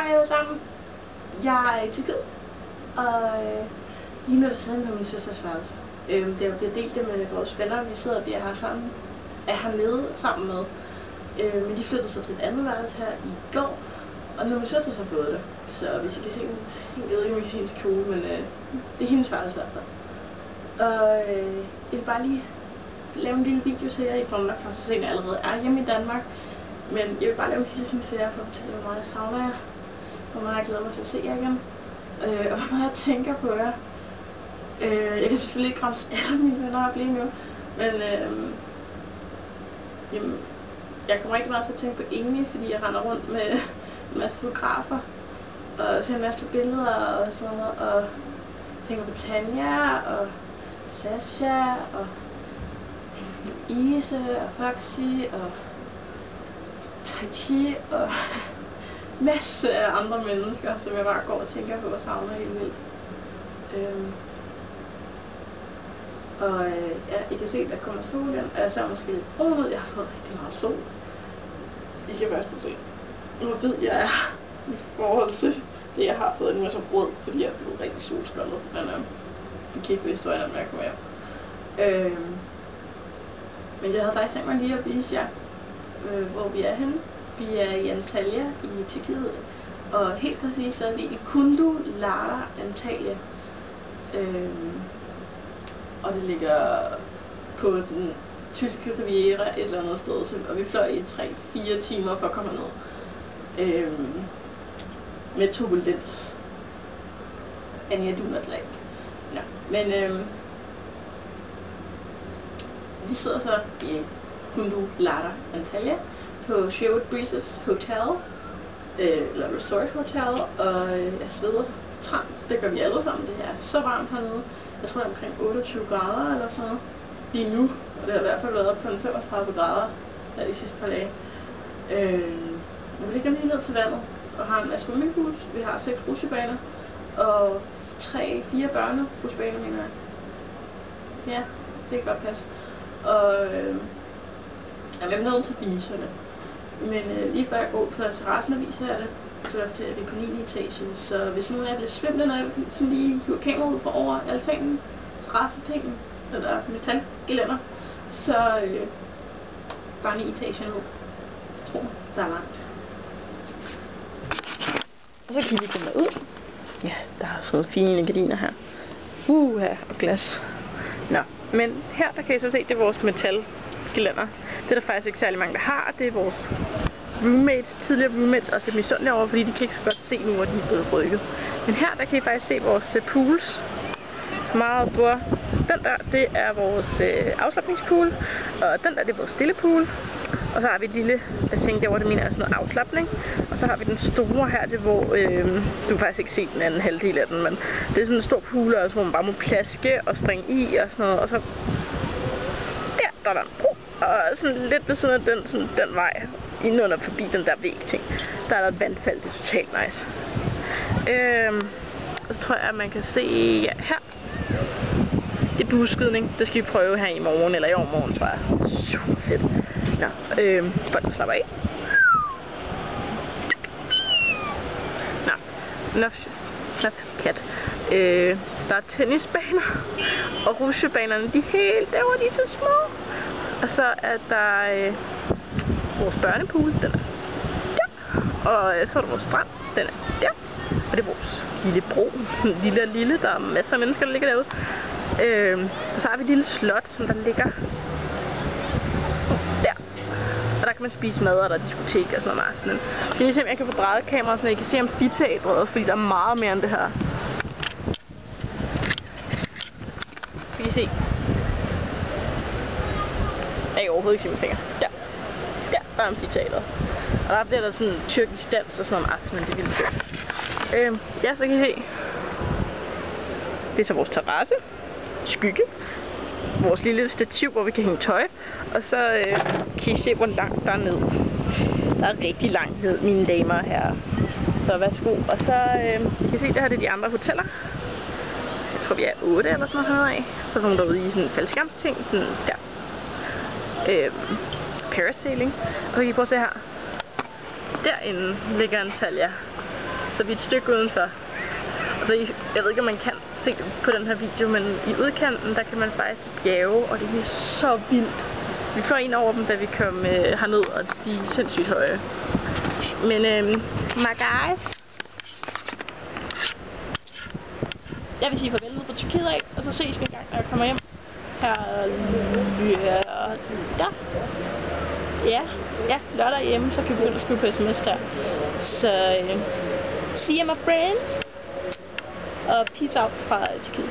Hej alle sammen. Jeg er i Tyrkiet, og lige nu sidder jeg på min søsters værelse. Det er blevet delt det med vores venner, vi sidder og bliver her sammen, er hernede sammen med. Men de flyttede så til et andet værelse her i går, og nu er min søster så fået det. Så hvis I kan se en ting, jeg ved ikke om I ser hendes kjole, men det er hendes værelse i hvert fald. Og jeg vil bare lige lave en lille video til jer. I får nok først at se, når jeg allerede er hjemme i Danmark. Men jeg vil bare lave en hilsen til jer for at fortælle, hvor meget jeg savner jer. Hvor meget jeg glæder mig til at se jer igen. Og hvor meget jeg tænker på jer. Jeg kan selvfølgelig ikke ramse alle mine venner op lige nu. Men jamen, jeg kommer rigtig meget til at tænke på Amy, fordi jeg render rundt med en masse fotografer. Og ser en masse billeder og sådan noget. Og tænker på Tanja og Sasha og Ise og Foxy og Tai og masse af andre mennesker, som jeg bare går og tænker på og savner helt vildt. Ja, I kan se, der kommer sol igen, og jeg ser måske lidt brun ud. Jeg har fået rigtig meget sol. I kan faktisk se, hvor hvid jeg er i forhold til det, jeg har fået en masse rød, fordi jeg er blevet rigtig solskoldet. Men I kan ikke vide, når jeg kommer hjem. Men jeg havde faktisk tænkt mig lige at vise jer, hvor vi er henne. Vi er i Antalya i Tyrkiet, og helt præcis så er vi i Kundu Lara Antalya. Og det ligger på den tyske riviera et eller andet sted, og vi fløj i 3-4 timer for at komme ned. Med turbulens. And you do not like. No. Men vi sidder så i Kundu Lara Antalya på Sherwood Breezes Hotel, eller Resort Hotel, og jeg sveder træt. Det gør vi alle sammen. Det her er så varmt hernede. Jeg tror det er omkring 28 grader eller sådan noget lige nu, og det har i hvert fald været op på en 35 grader her de sidste par dage. Vi ligger lige ned til vandet og har en masse swimmingpools. Vi har 6 rutsjebaner og 3-4 børnerutsjebaner, mener jeg. Ja, det kan godt passe. Og jeg er nødt til at vise det. Men lige før jeg går på terrassen og viser jer det, så er vi på 9. etage. Så hvis nogen af jer bliver svimlet, når jeg sådan lige hiver kameraet ud fra over altanen, terrassetingen, eller metalgelænder, så bare 9 etager ned. Jeg tror, der er langt. Og så kan vi komme derud. Ja, der er sådan nogle fine gardiner her. Her og glas. Nå, men her der kan I så se, det er vores metalgelænder. Det er der faktisk ikke særlig mange, der har. Det er vores roommates, tidligere roommates, også lidt misundelige over, fordi de kan ikke så godt se nu, hvor de er blevet rykket. Men her der kan I faktisk se vores pools. Meget store. Den der, det er vores afslapningspool, og den der, det er vores stille pool. Og så har vi et lille bassin derovre, det mener er sådan noget afslapning. Og så har vi den store her, det hvor, du kan faktisk ikke se den anden halvdel af den, men det er sådan en stor pool, også, hvor man bare må plaske og springe i og sådan noget. Og så der er der en bro, og sådan lidt ved siden af den, sådan den vej, indenunder forbi den der væg ting. Der er der et vandfald, det er totalt nice. Og så tror jeg, at man kan se her. Det er bueskydning. Det skal vi prøve her i morgen, eller i overmorgen, tror jeg. Super fedt. Nå, folk slapper af. Nå, knap kat. Der er tennisbaner, og rutsjebanerne, de er helt derovre, de er så små. Og så er der vores børnepool, den er der. Og så er der vores strand, den er der. Og det er vores lille bro, lille, der er masser af mennesker, der ligger derude. Og så har vi et lille slot, som der ligger der. Og der kan man spise mad, og der er diskotek og sådan noget om aftenen. Jeg skal lige se, om jeg kan få drejet kameraet, så jeg kan se amfiteatret også, fordi der er meget mere end det her. Kan I se? Jeg kan overhovedet ikke se mine fingre. Der er amfiteatret. Og der bliver der sådan tyrkisk dans og sådan noget om aftenen, det er vildt fedt. Ja, så kan I se. Det er så vores terrasse. Skygge. Vores lille stativ, hvor vi kan hænge tøj. Og så kan I se, hvor langt der er ned. Der er rigtig langt ned, mine damer og herrer. Så værsgo. Og så kan I se, det her det er de andre hoteller. Jeg tror, vi er 8 eller sådan noget heraf. Så er der nogen derude i sådan en faldskærmsting. Sådan der. Parasailing. Og så kan I prøve at se her. Derinde ligger Antalya. Så vi er et stykke udenfor. Altså, jeg ved ikke, om man kan se det på den her video, men i udkanten, der kan man faktisk bjerge, og det er så vildt. Vi får en over dem, da vi kom herned, og de er sindssygt høje. Men, my guys, jeg vil sige farvel ned på Tyrkiet af, og så ses vi en gang, når jeg kommer hjem. Her lørdag. Ja, lørdag hjemme, så kan vi begynde at skrive på sms der. Så, see you my friends, og peace out fra Tyrkiet.